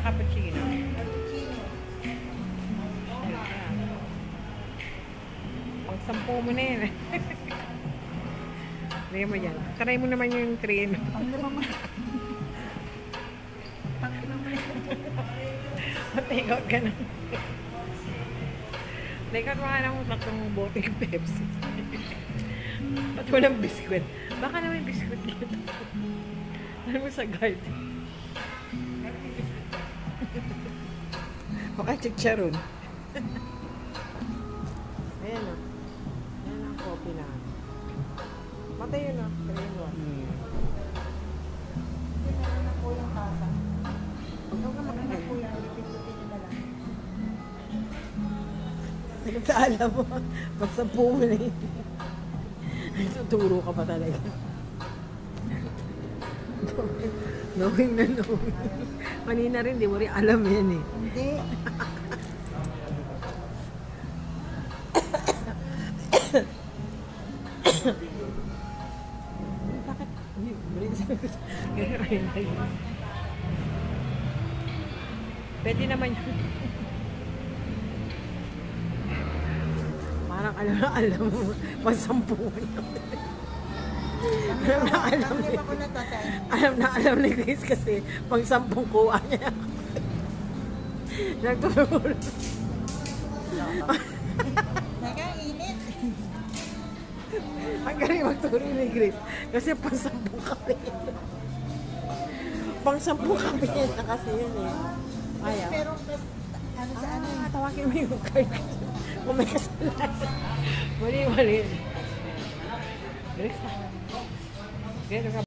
cappuccino. Pang 10 mo na yun. Lagyan mo yan. Try mo naman yung 3 in 1. Pang-5 mo. Pang-5 mo na. Take out ka na. Take out mo ka ng tatlong boteng Pepsi. Ba't walang biskwit? Baka naman biskwit dito. Ano mo sa guard? Baka chicharon. Ayan o. Ayan ang coffee na. Matay yun o. 3 in 1. Hindi na lang po yung tasa. Ikaw ka Ano po yan? Lipin-lipin nyo na lang. Ano sa alam mo? Basta po mo na yun. Tuturo ka pa talaga. Knowing na knowing. Kanina rin, di mo rin alam yan eh. Hindi. Bakit? Hindi, pwede naman yun. Parang alam mo, pang-10 mo na. Alam ni Grace kasi pang-10 kuha niya. Nagtuturo. Nakainit. Ang galing magturo ni Grace. Kasi pang-10 kami. Pang-10 kami na kasi yun eh. Ayaw. Pero ano sa ano? Tawagin mo yung card. Kung may kasalanan. Mali. Grace, gano'n ka